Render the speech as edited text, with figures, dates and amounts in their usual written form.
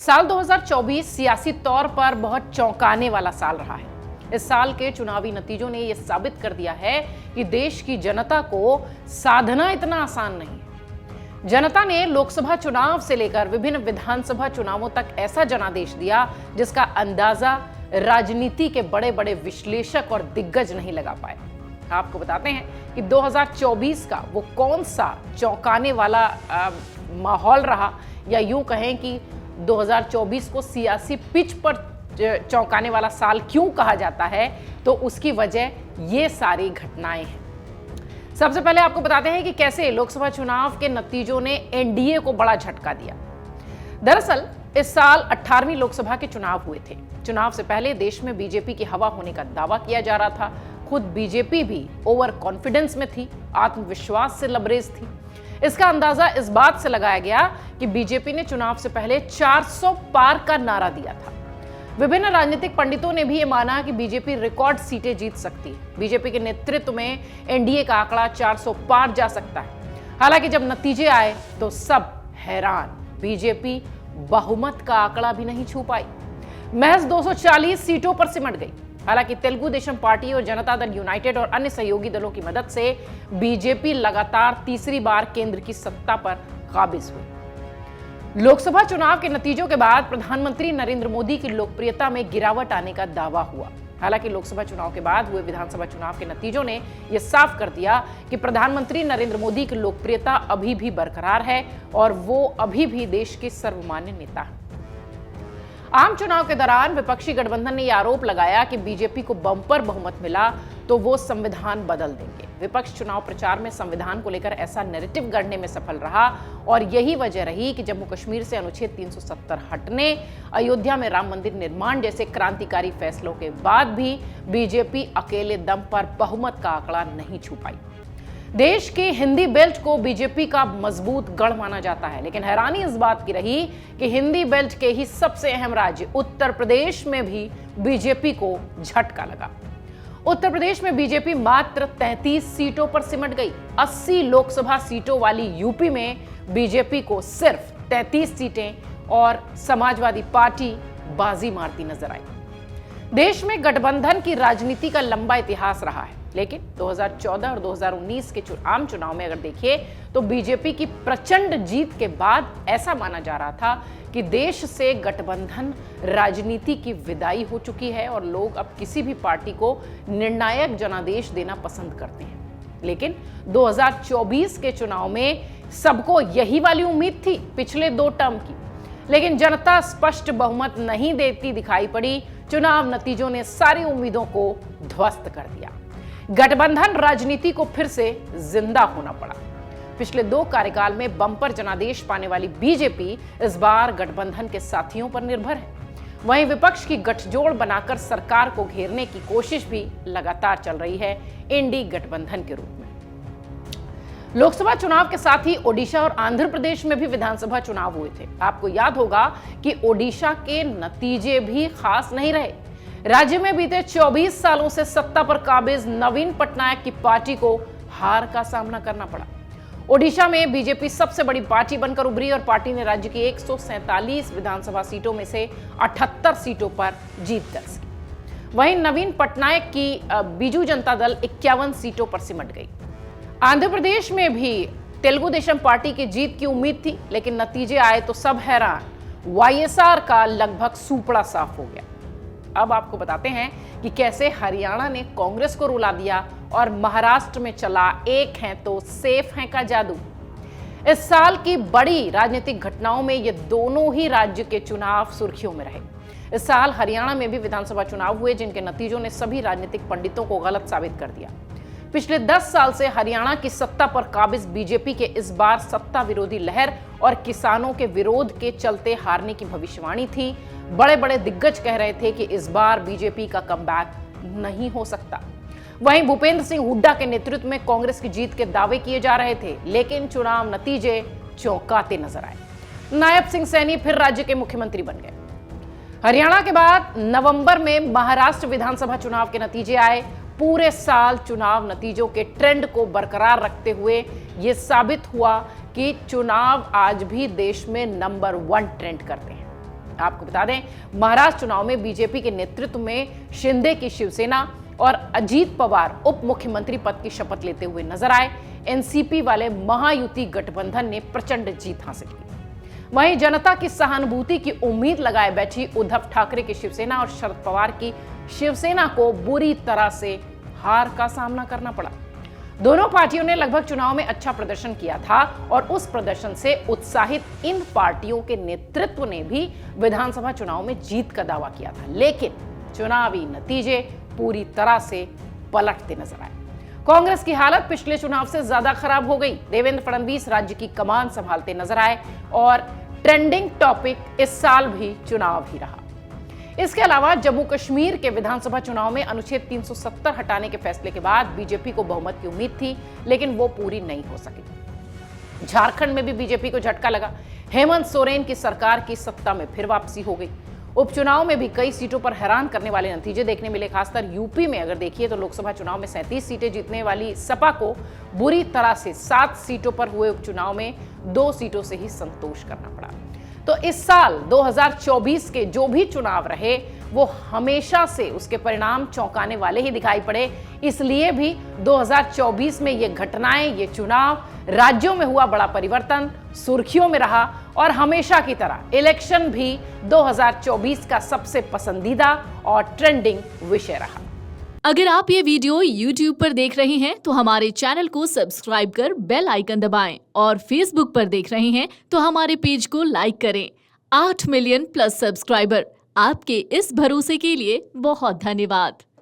साल 2024 सियासी तौर पर बहुत चौंकाने वाला साल रहा है। इस साल के चुनावी नतीजों ने यह साबित कर दिया है कि देश की जनता को साधना इतना आसान नहीं है। जनता ने लोकसभा चुनाव से लेकर विभिन्न विधानसभा चुनावों तक ऐसा जनादेश दिया जिसका अंदाजा राजनीति के बड़े बड़े विश्लेषक और दिग्गज नहीं लगा पाए। आपको बताते हैं कि 2024 का वो कौन सा चौंकाने वाला माहौल रहा, या यूं कहें कि 2024 को सियासी पिच पर चौंकाने वाला साल क्यों कहा जाता है, तो उसकी वजह ये सारी घटनाएं हैं। सबसे पहले आपको बताते हैं कि कैसे लोकसभा चुनाव के नतीजों ने एनडीए को बड़ा झटका दिया। दरअसल इस साल 18वीं लोकसभा के चुनाव हुए थे। चुनाव से पहले देश में बीजेपी की हवा होने का दावा किया जा रहा था। खुद बीजेपी भी ओवर कॉन्फिडेंस में थी, आत्मविश्वास से लबरेज थी। इसका अंदाजा इस बात से लगाया गया कि बीजेपी ने चुनाव से पहले 400 पार का नारा दिया था। विभिन्न राजनीतिक पंडितों ने भी ये माना कि बीजेपी रिकॉर्ड सीटें जीत सकती है। बीजेपी के नेतृत्व में एनडीए का आंकड़ा 400 पार जा सकता है। हालांकि जब नतीजे आए तो सब हैरान। बीजेपी बहुमत का आंकड़ा भी नहीं छू पाई, महज 240 सीटों पर सिमट गई। हालांकि तेलुगु देशम पार्टी और जनता दल यूनाइटेड और अन्य सहयोगी दलों की मदद से बीजेपी लगातार तीसरी बार केंद्र की सत्ता पर काबिज हुई। लोकसभा चुनाव के नतीजों के बाद प्रधानमंत्री नरेंद्र मोदी की लोकप्रियता में गिरावट आने का दावा हुआ। हालांकि लोकसभा चुनाव के बाद हुए विधानसभा चुनाव के नतीजों ने यह साफ कर दिया कि प्रधानमंत्री नरेंद्र मोदी की लोकप्रियता अभी भी बरकरार है और वो अभी भी देश के सर्वमान्य नेता हैं। आम चुनाव के दौरान विपक्षी गठबंधन ने यह आरोप लगाया कि बीजेपी को बम्पर बहुमत मिला तो वो संविधान बदल देंगे। विपक्ष चुनाव प्रचार में संविधान को लेकर ऐसा नैरेटिव गढ़ने में सफल रहा और यही वजह रही कि जम्मू कश्मीर से अनुच्छेद 370 हटने, अयोध्या में राम मंदिर निर्माण जैसे क्रांतिकारी फैसलों के बाद भी बीजेपी अकेले दम पर बहुमत का आंकड़ा नहीं छू पाई। देश के हिंदी बेल्ट को बीजेपी का मजबूत गढ़ माना जाता है, लेकिन हैरानी इस बात की रही कि हिंदी बेल्ट के ही सबसे अहम राज्य उत्तर प्रदेश में भी बीजेपी को झटका लगा। उत्तर प्रदेश में बीजेपी मात्र 33 सीटों पर सिमट गई। 80 लोकसभा सीटों वाली यूपी में बीजेपी को सिर्फ 33 सीटें और समाजवादी पार्टी बाजी मारती नजर आई। देश में गठबंधन की राजनीति का लंबा इतिहास रहा है, लेकिन 2014 और 2019 के आम चुनाव में अगर देखिए तो बीजेपी की प्रचंड जीत के बाद ऐसा माना जा रहा था कि देश से गठबंधन राजनीति की विदाई हो चुकी है और लोग अब किसी भी पार्टी को निर्णायक जनादेश देना पसंद करते हैं। लेकिन 2024 के चुनाव में सबको यही वाली उम्मीद थी पिछले 2 टर्म की, लेकिन जनता स्पष्ट बहुमत नहीं देती दिखाई पड़ी। चुनाव नतीजों ने सारी उम्मीदों को ध्वस्त कर दिया। गठबंधन राजनीति को फिर से जिंदा होना पड़ा। पिछले 2 कार्यकाल में बम्पर जनादेश पाने वाली बीजेपी इस बार गठबंधन के साथियों पर निर्भर है। वहीं विपक्ष की गठजोड़ बनाकर सरकार को घेरने की कोशिश भी लगातार चल रही है इंडी गठबंधन के रूप में। लोकसभा चुनाव के साथ ही ओडिशा और आंध्र प्रदेश में भी विधानसभा चुनाव हुए थे। आपको याद होगा कि ओडिशा के नतीजे भी खास नहीं रहे। राज्य में बीते 24 सालों से सत्ता पर काबिज नवीन पटनायक की पार्टी को हार का सामना करना पड़ा। ओडिशा में बीजेपी सबसे बड़ी पार्टी बनकर उभरी और पार्टी ने राज्य की 147 विधानसभा सीटों में से 78 सीटों पर जीत दर्ज की। वहीं नवीन पटनायक की बीजू जनता दल 51 सीटों पर सिमट गई। आंध्र प्रदेश में भी तेलुगु देशम पार्टी की जीत की उम्मीद थी, लेकिन नतीजे आए तो सब हैरान। वाईएसआर का लगभग सुपड़ा साफ हो गया। अब आपको बताते हैं कि कैसे हरियाणा ने कांग्रेस को रुला दिया और महाराष्ट्र में चला एक हैं तो सेफ हैं का जादू। इस साल की बड़ी राजनीतिक घटनाओं में ये दोनों ही राज्य के चुनाव सुर्खियों में रहे। इस साल हरियाणा में भी विधानसभा चुनाव हुए जिनके नतीजों ने सभी राजनीतिक पंडितों को गलत साबित कर दिया। पिछले 10 साल से हरियाणा की सत्ता पर काबिज बीजेपी के इस बार सत्ता विरोधी लहर और किसानों के विरोध के चलते हारने की भविष्यवाणी थी। बड़े बड़े दिग्गज कह रहे थे कि इस बार बीजेपी का कमबैक नहीं हो सकता। वहीं भूपेंद्र सिंह हुड्डा के नेतृत्व में कांग्रेस की जीत के दावे किए जा रहे थे, लेकिन चुनाव नतीजे चौंकाते नजर आए। नायब सिंह सैनी फिर राज्य के मुख्यमंत्री बन गए। हरियाणा के बाद नवंबर में महाराष्ट्र विधानसभा चुनाव के नतीजे आए। पूरे साल चुनाव नतीजों के ट्रेंड को बरकरार रखते हुए यह साबित हुआ कि चुनाव आज भी देश में नंबर 1 ट्रेंड करते हैं। आपको बता दें, महाराष्ट्र चुनाव में बीजेपी के नेतृत्व में शिंदे की शिवसेना और अजीत पवार उप मुख्यमंत्री पद की शपथ लेते हुए नजर आए। एनसीपी वाले महायुति गठबंधन ने प्रचंड जीत हासिल की। वहीं जनता की सहानुभूति की उम्मीद लगाए बैठी उद्धव ठाकरे की शिवसेना और शरद पवार की शिवसेना को बुरी तरह से हार का सामना करना पड़ा। दोनों पार्टियों ने लगभग चुनाव में अच्छा प्रदर्शन किया था और उस प्रदर्शन से उत्साहित इन पार्टियों के नेतृत्व ने भी विधानसभा चुनाव में जीत का दावा किया था, लेकिन चुनावी नतीजे पूरी तरह से पलटते नजर आए। कांग्रेस की हालत पिछले चुनाव से ज्यादा खराब हो गई। देवेंद्र फडणवीस राज्य की कमान संभालते नजर आए और ट्रेंडिंग टॉपिक इस साल भी चुनाव ही रहा। इसके अलावा जम्मू कश्मीर के विधानसभा चुनाव में अनुच्छेद 370 हटाने के फैसले के बाद बीजेपी को बहुमत की उम्मीद थी, लेकिन वो पूरी नहीं हो सकी। झारखंड में भी बीजेपी को झटका लगा। हेमंत सोरेन की सरकार की सत्ता में फिर वापसी हो गई। उपचुनाव में भी कई सीटों पर हैरान करने वाले नतीजे देखने मिले। खासकर यूपी में अगर देखिए तो लोकसभा चुनाव में 37 सीटें जीतने वाली सपा को बुरी तरह से 7 सीटों पर हुए उपचुनाव में 2 सीटों से ही संतोष करना पड़ा। तो इस साल 2024 के जो भी चुनाव रहे वो हमेशा से उसके परिणाम चौंकाने वाले ही दिखाई पड़े। इसलिए भी 2024 में ये घटनाएं, ये चुनाव, राज्यों में हुआ बड़ा परिवर्तन सुर्खियों में रहा और हमेशा की तरह इलेक्शन भी 2024 का सबसे पसंदीदा और ट्रेंडिंग विषय रहा। अगर आप ये वीडियो YouTube पर देख रहे हैं तो हमारे चैनल को सब्सक्राइब कर बेल आइकन दबाएं और Facebook पर देख रहे हैं तो हमारे पेज को लाइक करें। 8 मिलियन प्लस सब्सक्राइबर, आपके इस भरोसे के लिए बहुत धन्यवाद।